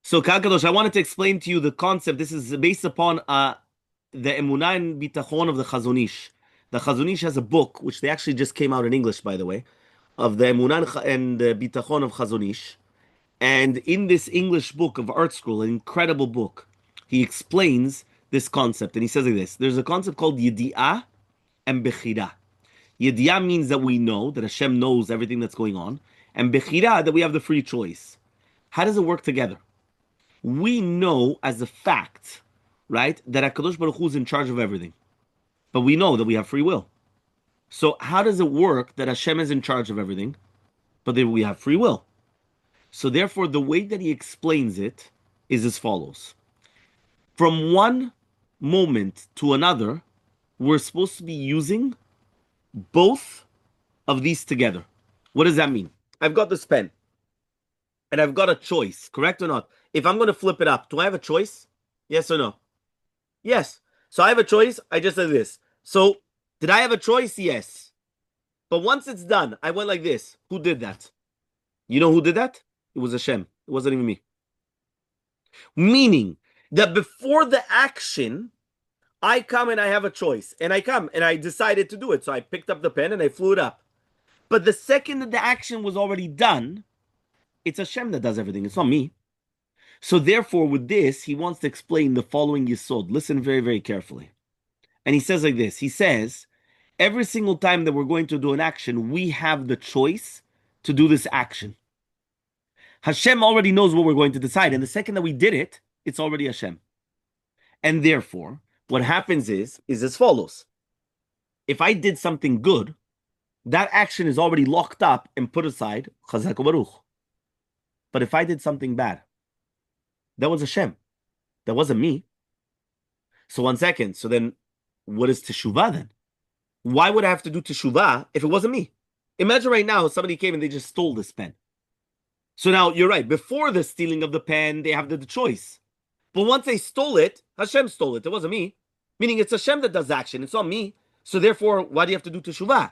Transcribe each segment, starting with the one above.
So, Kalkadosh, I wanted to explain to you the concept. This is based upon the Emuna and Bitachon of the Chazon Ish. The Chazon Ish has a book, which they actually just came out in English, by the way, of the Emuna and the Bitachon of Chazon Ish. And in this English book of Art Scroll, an incredible book, he explains this concept. And he says like this: there's a concept called Yedi'ah and Bechira. Yedi'ah means that we know, that Hashem knows everything that's going on, and Bechira, that we have the free choice. How does it work together? We know as a fact, right, that HaKadosh Baruch Hu is in charge of everything. But we know that we have free will. So how does it work that Hashem is in charge of everything, but that we have free will? So therefore, the way that he explains it is as follows. From one moment to another, we're supposed to be using both of these together. What does that mean? I've got this pen, and I've got a choice, correct or not? If I'm going to flip it up, do I have a choice? Yes or no? Yes. So I have a choice. I just said this. So did I have a choice? Yes. But once it's done, I went like this. Who did that? You know who did that? It was Hashem. It wasn't even me. Meaning that before the action, I come and I have a choice. And I come and I decided to do it. So I picked up the pen and I flew it up. But the second that the action was already done, it's Hashem that does everything. It's not me. So therefore, with this, he wants to explain the following yesod. Listen very, very carefully. And he says like this. He says, every single time that we're going to do an action, we have the choice to do this action. Hashem already knows what we're going to decide. And the second that we did it, it's already Hashem. And therefore, what happens is as follows. If I did something good, that action is already locked up and put aside. Chazak Baruch. But if I did something bad, that was Hashem. That wasn't me. So 1 second. So then what is teshuvah then? Why would I have to do teshuvah if it wasn't me? Imagine right now somebody came and they just stole this pen. So now you're right. Before the stealing of the pen, they have the choice. But once they stole it, Hashem stole it. It wasn't me. Meaning it's Hashem that does action. It's not me. So therefore, why do you have to do teshuvah?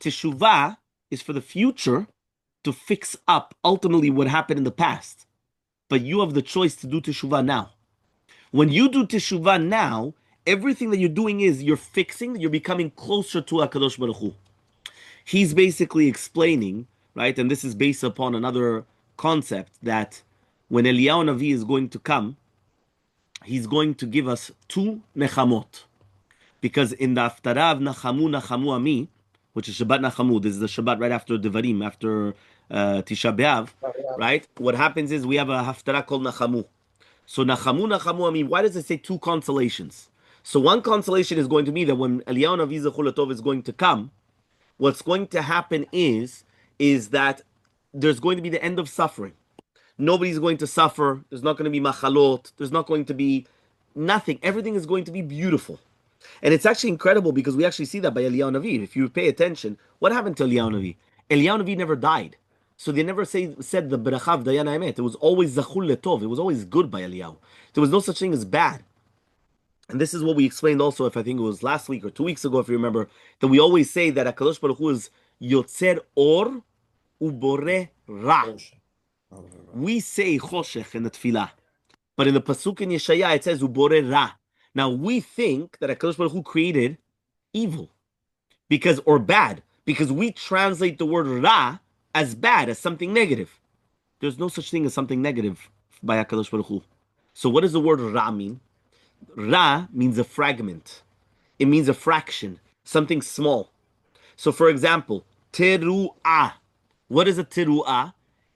Teshuvah is for the future to fix up ultimately what happened in the past. But you have the choice to do teshuvah now. When you do teshuvah now, everything that you're doing is you're fixing, you're becoming closer to HaKadosh Baruch Hu. He's basically explaining, right, and this is based upon another concept, that when Eliyahu Navi is going to come, he's going to give us 2 nechamot. Because in the Haftarah of Nachamu, Nachamu Ami, which is Shabbat Nachamu, this is the Shabbat right after Devarim, after Tisha B'Av, right? What happens is we have a Haftarah called Nachamu. So Nachamu, Nachamu Ami, why does it say 2 consolations? So one consolation is going to be that when Eliyahu Navi Zechul Tov is going to come, what's going to happen is that there's going to be the end of suffering. Nobody's going to suffer. There's not going to be machalot. There's not going to be nothing. Everything is going to be beautiful. And it's actually incredible because we actually see that by Eliyahu Navi. If you pay attention, what happened to Eliyahu Navi? Eliyahu Navi never died. So they never said the berachav dayan haemet. It was always zachul letov. It was always good by Eliyahu. There was no such thing as bad. And this is what we explained also, if I think it was last week or 2 weeks ago, if you remember, that we always say that HaKadosh Baruch Hu is yotzer or ubore ra. We say choshech in the tefillah. But in the pasuk in Yeshaya, it says ubore ra. Now we think that HaKadosh Baruch Hu created evil, or bad, because we translate the word ra as bad, as something negative. There's no such thing as something negative by HaKadosh Baruch Hu. So what does the word ra mean? Ra means a fragment. It means a fraction, something small. So for example, teru'ah. What is a teru'ah?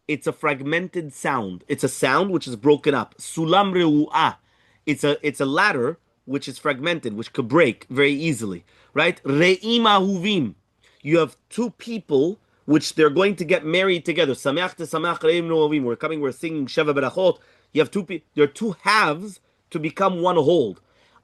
It's a fragmented sound. It's a sound which is broken up. Sulam reu'ah. It's a ladder which is fragmented, which could break very easily, right? Re'im ahuvim. You have 2 people which they're going to get married together. Sameach te sameach re'im noavim. We're singing Sheva Berachot. You have there are 2 halves to become one whole.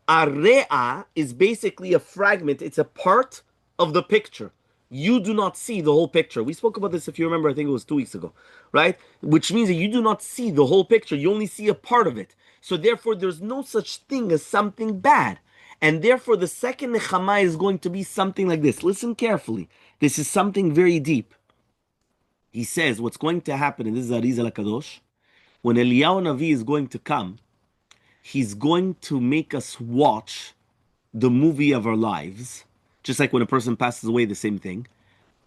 A re'ah is basically a fragment. It's a part of the picture. You do not see the whole picture. We spoke about this, if you remember, I think it was 2 weeks ago, right? Which means that you do not see the whole picture. You only see a part of it. So therefore, there's no such thing as something bad. And therefore, the second nechama is going to be something like this. Listen carefully. This is something very deep. He says what's going to happen, and this is Arizal HaKadosh, When Eliyahu Navi is going to come, he's going to make us watch the movie of our lives, just like when a person passes away, the same thing.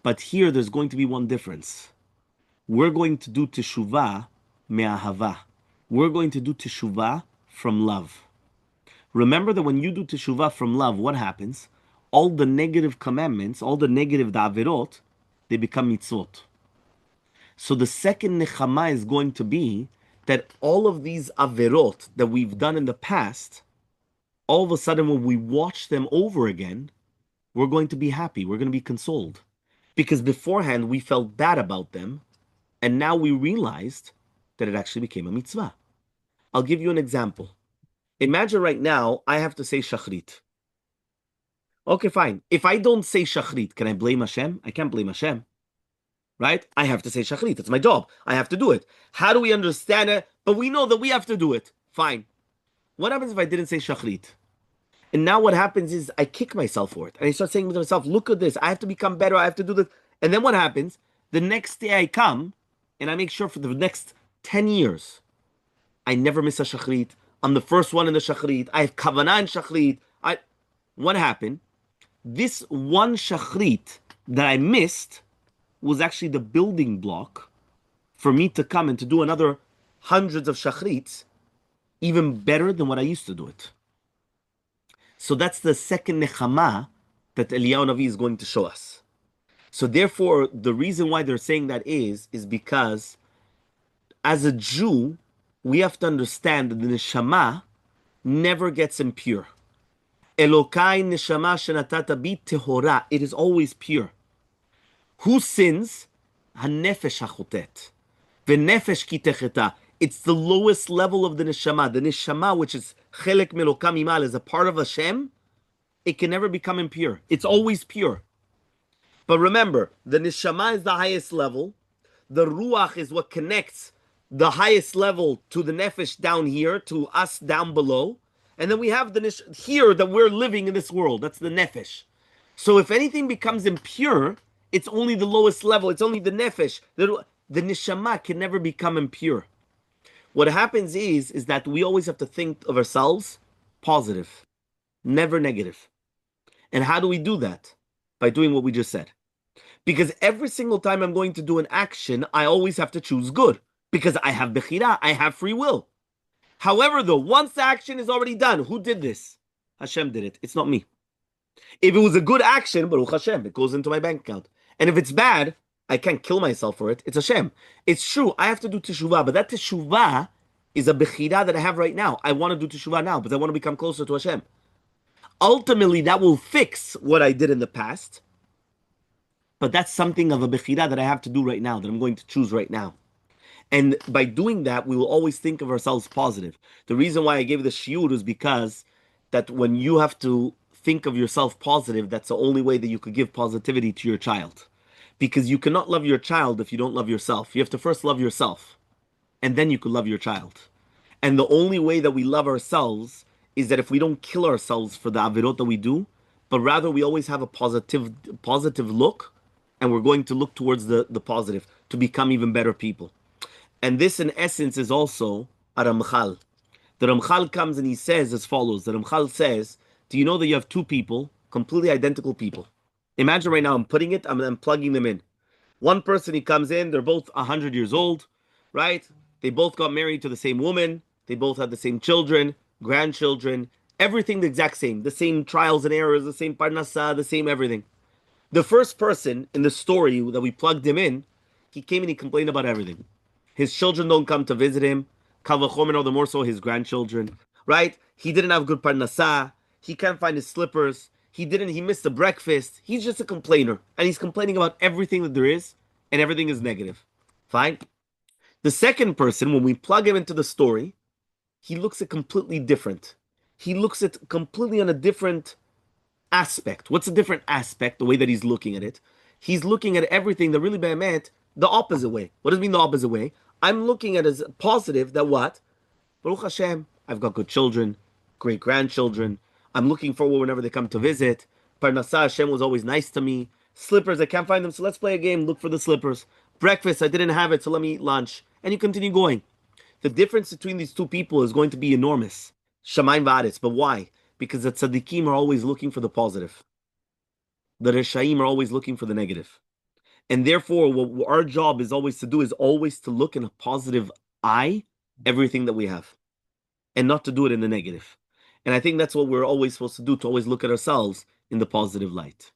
But here, there's going to be one difference. We're going to do teshuvah me'ahava. We're going to do teshuvah from love. Remember that when you do teshuvah from love, what happens? All the negative commandments, all the negative da'avirot, they become mitzvot. So the second nechama is going to be that all of these averot that we've done in the past, all of a sudden when we watch them over again, we're going to be happy. We're going to be consoled. Because beforehand we felt bad about them, and now we realized that it actually became a mitzvah. I'll give you an example. Imagine right now I have to say shachrit. Okay, fine. If I don't say shachrit, can I blame Hashem? I can't blame Hashem. Right? I have to say shachrit. It's my job. I have to do it. How do we understand it? But we know that we have to do it. Fine. What happens if I didn't say shachrit? And now what happens is I kick myself for it. And I start saying to myself, look at this. I have to become better. I have to do this. And then what happens? The next day I come and I make sure for the next 10 years, I never miss a shachrit. I'm the first one in the shachrit. I have kavanah in shachrit. What happened? This one shachrit that I missed was actually the building block for me to come and to do another hundreds of shachrits, even better than what I used to do it. So that's the second nechama that Eliyahu Navi is going to show us. So therefore, the reason why they're saying that is because as a Jew, we have to understand that the neshama never gets impure. Elokai neshama shenatata bi tehora. It is always pure. Who sins? Hanefesh hachotet. V'nefesh ki techeta. It's the lowest level of the neshama. The neshama, which is chelek melokam imal, is a part of Hashem. It can never become impure. It's always pure. But remember, the neshama is the highest level. The ruach is what connects the highest level to the nefesh down here, to us down below. And then we have the here that we're living in this world. That's the nefesh. So if anything becomes impure, it's only the lowest level. It's only the nefesh. The neshama can never become impure. What happens is that we always have to think of ourselves positive, never negative. And how do we do that? By doing what we just said. Because every single time I'm going to do an action, I always have to choose good. Because I have bechira, I have free will. However, though, once the action is already done, who did this? Hashem did it. It's not me. If it was a good action, Baruch Hashem, it goes into my bank account. And if it's bad, I can't kill myself for it. It's Hashem. It's true, I have to do teshuvah, but that teshuvah is a bechira that I have right now. I want to do teshuvah now, because I want to become closer to Hashem. Ultimately, that will fix what I did in the past, but that's something of a bechira that I have to do right now, that I'm going to choose right now. And by doing that, we will always think of ourselves positive. The reason why I gave the shiur is because that when you have to think of yourself positive, that's the only way that you could give positivity to your child. Because you cannot love your child if you don't love yourself. You have to first love yourself, and then you could love your child. And the only way that we love ourselves is that if we don't kill ourselves for the avirot that we do, but rather we always have a positive look, and we're going to look towards the positive to become even better people. And this, in essence, is also a Ramchal. The Ramchal comes and he says as follows. The Ramchal says, do you know that you have two people, completely identical people? Imagine right now, I'm plugging them in. One person, he comes in, they're both 100 years old, right? They both got married to the same woman. They both had the same children, grandchildren, everything the exact same. The same trials and errors, the same parnasa, the same everything. The first person in the story that we plugged him in, he came and he complained about everything. His children don't come to visit him. Kal v'chomer, the more so his grandchildren, right? He didn't have good parnasa. He can't find his slippers. He missed the breakfast. He's just a complainer. And he's complaining about everything that there is, and everything is negative. Fine? The second person, when we plug him into the story, he looks at completely different. He looks at completely on a different aspect. What's a different aspect? The way that he's looking at it. He's looking at everything that really meant the opposite way. What does it mean the opposite way? I'm looking at it as positive that what? Baruch Hashem, I've got good children, great grandchildren. I'm looking forward whenever they come to visit. Parnasah, Hashem was always nice to me. Slippers, I can't find them, so let's play a game, look for the slippers. Breakfast, I didn't have it, so let me eat lunch. And you continue going. The difference between these two people is going to be enormous. Shamayim v'aretz. But why? Because the tzaddikim are always looking for the positive. The reshaim are always looking for the negative. And therefore, what our job is always to do is always to look in a positive eye everything that we have, and not to do it in the negative. And I think that's what we're always supposed to do, to always look at ourselves in the positive light.